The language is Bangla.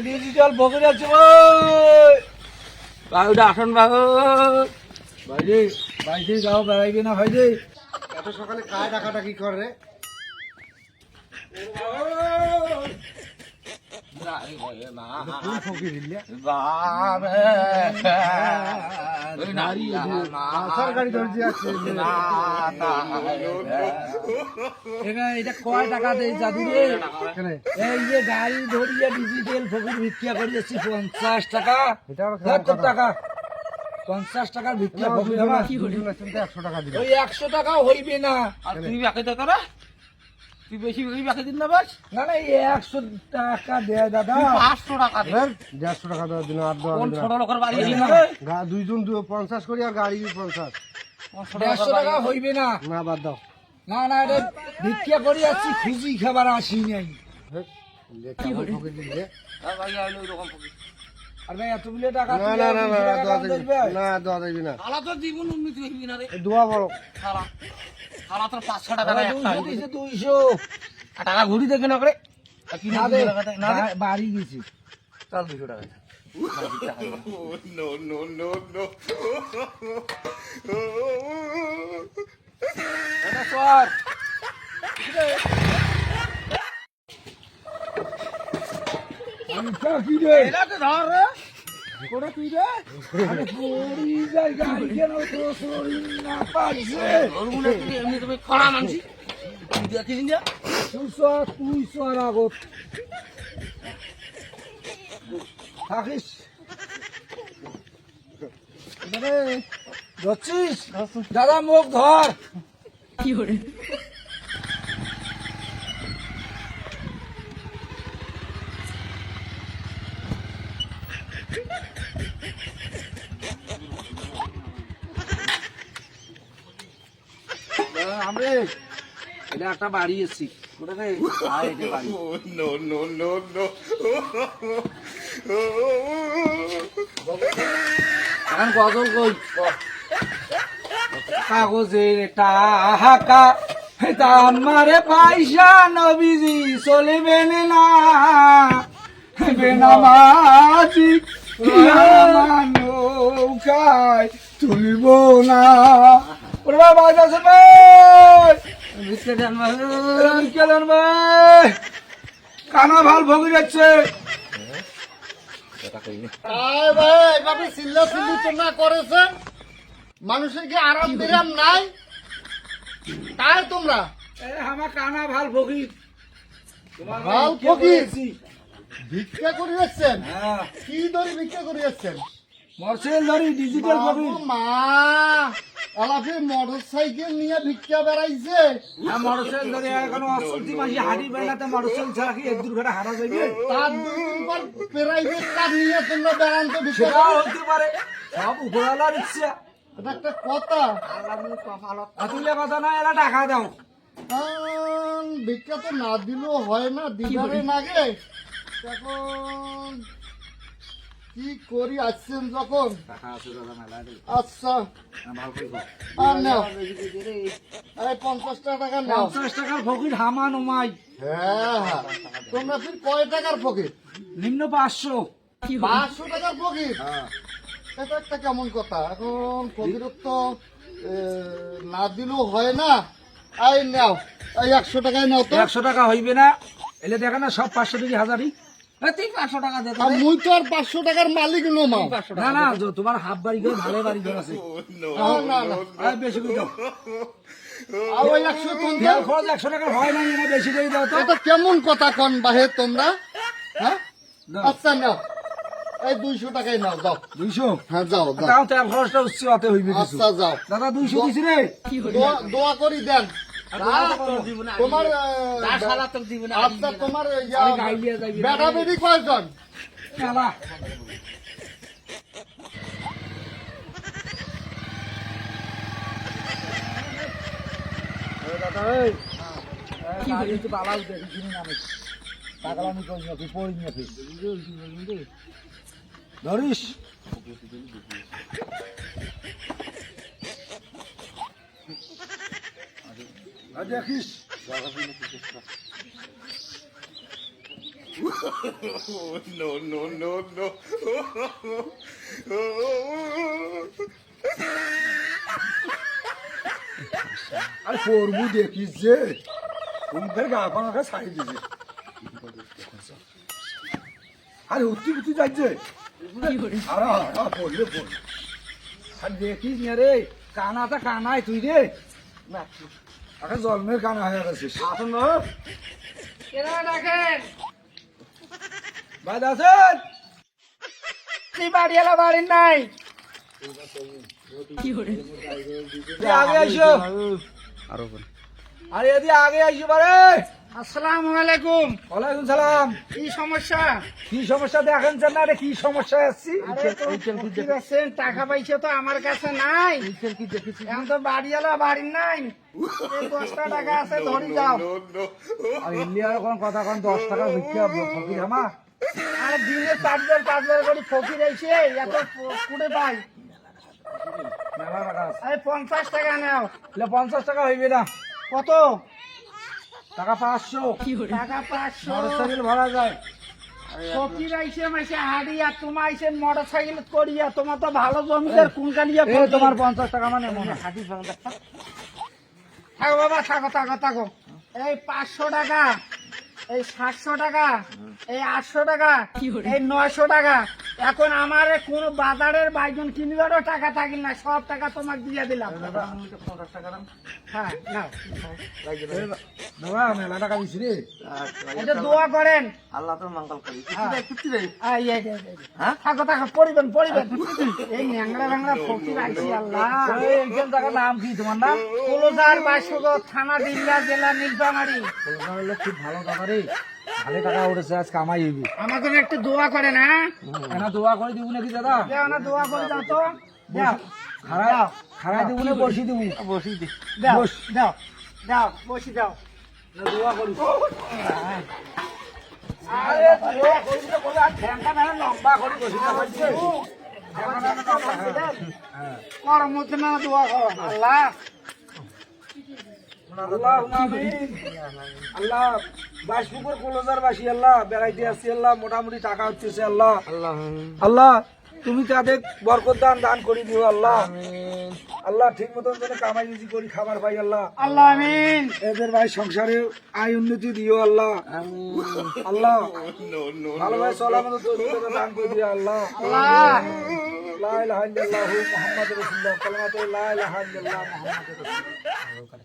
ডিজিটাল ভোগে যাচ্ছে ভাই, আসন ভাইজি, ভাইজি যাও, বেড়াইবি না ভাইজি? এত সকালে কায় ডাকাটা কি করে? এটা কয় টাকা দেয় জাদু রে? এই যে গাড়ি ধরিয়ে ডিজিটাল ফকির ভিক্ষা করিয়েছি 50 টাকা। টাকা 50 টাকার ভিক্ষা ফকির, 100 টাকা দিবে। ওই 100 টাকাও হইবে না। আর তুই বাকি টাকা না, তুই বেশি বাকি দিন না বাস। না না, এই 100 টাকা দেয় দাদা। 500 টাকা দে। 150 টাকা দেওয়ার জন্য 8 কোন ছোট লোকের বাড়ি হইবে এলি না না? রে? দুইজন 50 করি আর গাড়ি 50। 150 টাকা হইবে না। না বাদ দাও। না না, এটা ভিক্ষা করিয়াছি, খুঁজি খাবার আসি নাই। কেমন ফকির দিলে? আর ভাই আইলো এরকম ফকির। আর ভাই এতগুলো টাকা না তুই না আর না 200 না, টাকা দোয়া দাম দিবি ধরবে? না, দোয়া দিবি না। শালা তো জীবন উন্নতি হইবি না রে। দোয়া বড়। শালা শালা তোর 500 টাকা আরে দেয় একটা 200 দিছে, 200 টাকা ঘুরি দেখে না করে। কি না না দে, টাকা দেয় না দে। বাড়ি গেছি। চল 200 টাকা দে। এটা সর। এটা কি রে? এলাকে ধর রে। কোটা তুই রে? আরে পড়ি যাই, গাড়ি কেন তো সরি না পাইছে। ওরগুলো তুই এমনি তুমি খড়া মানছি। তুই দেখিস না? তুই সর আগত থাকিস। এবারে ধরছিস? দাদা মুখ ধর। আমরা এটা একটা বাড়ি এসছি, ওটা রে আয়, এটা বাড়ি। এখন গজল কই? কাগজের টাকা দাম মারে পয়সা নবীজি চলিবেন না, বেনামাজি নৌকায় তুলব না। ওরে বাবা আছে ভাই, ভাই কানা ভাল ভোগে যাচ্ছে। এইভাবে চিল্লা চিল্লি তোমরা করেছেন, মানুষের কি আরাম বিরাম নাই? তাই তোমরা আমার কানা ভাল ভোগী ভাল ফকির ভিক্ষা করে যাচ্ছেন? হ্যাঁ, কি ধরে ভিক্ষা করে যাচ্ছেন? মরসেল ধরি ডিজিটাল ভোগী। মা আলাপে মোটর সাইকেল নিয়ে ভিক্ষা বেড়াইছে। হ্যাঁ, মরসেল ধরে এখন অসন্তি মাসি হাঁড়ি বেড়াতে মরসেল ছাড়া কি এক দুর্ঘটনা হারা যাবে? তার দুদিন পর প্রাইভেট কার নিয়ে তোমরা বেড়ান্ত ভিক্ষা সেটাও করো? হতে পারে, সব উপরওয়ালার ইচ্ছা। এটা একটা কথা। এতগুলো কথা না, এরা টাকা দাও। ভিক্ষা তো না দিলেও হয় না, দিদারে নাগে। এখন কি করি আসছেন যখন? আচ্ছা আর নাও, আরে 50 টাকা নাও। 50 টাকার ফকির হামা নোমাই, হ্যাঁ হ্যাঁ, তোমরা ফির কয় টাকার ফকির? নিম্ন 500। 500 টাকার ফকির? এটা একটা কেমন কথা? এখন ফকিরত্ব না দিলেও হয় না। এই নাও, এই 100 টাকায় নাও তো। 100 টাকা হইবে না, এলে দেখে না সব 500 টাকা হাজারি। তুই 500 টাকা দে। আর মুই তো আর 500 টাকার মালিক নমাও। না না, তোমার হাফ বাড়ি ঘর ভালো বাড়ি ঘর আছে। না না, আর বেশি করে দাও। আর ওই 100 কোন তেল খরচ 100 টাকা হয় না, এনে বেশি করে দাও তো। এটা কেমন কথা কন বাহে তোমরা? হ্যাঁ দাও। আচ্ছা নাও, এই 200 টাকায় নাও, দাও। 200? হ্যাঁ যাও যাও। তাও তেল খরচটা উঠছে, অতে হইবে কিছু। আচ্ছা যাও, দাদা 200 দিছি রে। দোয়া করি দেন। তোর জীবনে তোমার শালা তোর জীবনে আচ্ছা তোমার আমি গাইলিয়া যাইবি না। বেটা বেটি কয়জন? মেলা। দাদা এই কি হইছে? বালাউ দেখি কিনে নামে পাগলামি করি নাকি, পড়ি নাকি ধরিস? আর দেখিস আর করবো দেখিস যে তুমি ফের গা পাঙা ছাড়ি দিছে আরে উঠতি উঠতি যাচ্ছে আর পড়লে পড় আর দেখিস না রে কানাটা কানাই তুই রে না আগে জন্মের কানা হয়ে গেছিস আসুন না ভাই দাসেন বাড়িওয়ালা বাড়ির নাই আগে আইসো আরে এদি আগে আইসো বারে আসসালামু আলাইকুম। ওয়ালাইকুম সালাম কি সমস্যা? কি সমস্যা দেখেন না রে কি সমস্যা আসছি টাকা পয়সা তো আমার কাছে নাই, এখন তো বাড়িওয়ালা বাড়ির নাই, এই 10টা টাকা আছে ধরি যাও। আর ইন্ডিয়ার কোন কথা কোন 10 টাকা ভিক্ষা ফকির আমা আর দিনে 5 বার করে ফকির আইছে, এত কুড়ে পাই। মেলা টাকা আছে এই 50 টাকা নাও। 50 টাকা হইবে না কত টাকা 500 টাকা? 500 মোটরসাইকেল ভাড়া যায় ফকির আইছে মাইছে হাড়িয়া, তোমার আইছে মোটর সাইকেল করিয়া, তোমার তো ভালো জমিদার কুঙ্কালিয়া। এই তোমার 50 টাকা মানে মনে হাঁটি থাকো বাবা, থাকো থাকো থাকো। এই 500 টাকা, এই 700 টাকা, এই 800 টাকা, এই 900 টাকা। এখন আমার কোন বাজারের বাইজন কিনবারও টাকা থাকিল না, সব টাকা তোমাকে দিয়ে দিলাম। হ্যাঁ নাও। বাবা মেলা টাকা দিছি রে এটা দোয়া করেন। আল্লাহ তোর মঙ্গল করি থাকো থাকো, পড়িবেন পড়িবেন। এই ন্যাংরা ভ্যাংরা ফকির আইছি আল্লাহ। এইখান টাকা নাম কি তোমার নাম কলজার বাসুগ, থানা দিল্লা, জেলা নীলফামারী। খুব ভালো টাকা রে ভালো টাকা উঠেছে আজ কামাই হইবে আমাকে একটু দোয়া করেন। হ্যাঁ এনা দোয়া করে দিব নাকি দাদা দেও না, দোয়া করে দাও তো। দাও খারাই দিব না বসি দিব বসি দি দাও বস। দাও দাও, বসি দাও। না দোয়া করি আরে দোয়া করি তো বলে আর ঠ্যাংটা না লম্বা করে বসি না বলছে করো মধ্যে না দোয়া করো। আল্লাহ আল্লাহ আমিন আল্লাহ বাসপুকুর কলজার বাসী আল্লাহ বেড়াইতে আসছি আল্লাহ মোটামুটি টাকা হচ্ছে আল্লাহ আল্লাহ তুমি তাদের বরকত দান করে দিও আল্লাহ আল্লাহ ঠিক মতন যেন কামাই রুজি করি খাবার পাই আল্লাহ আল্লাহ আমিন। এদের ভাই সংসারে আয় উন্নতি দিও আল্লাহ আল্লাহ ভালো ভাই চলার মতো তৌফিক দান করে দিও আল্লাহ আল্লাহ লা ইলাহা ইল্লাল্লাহু মুহাম্মাদুর রাসূলুল্লাহ কালিমাতুল লা ইলাহা ইল্লাল্লাহ মুহাম্মাদুর রাসূলুল্লাহ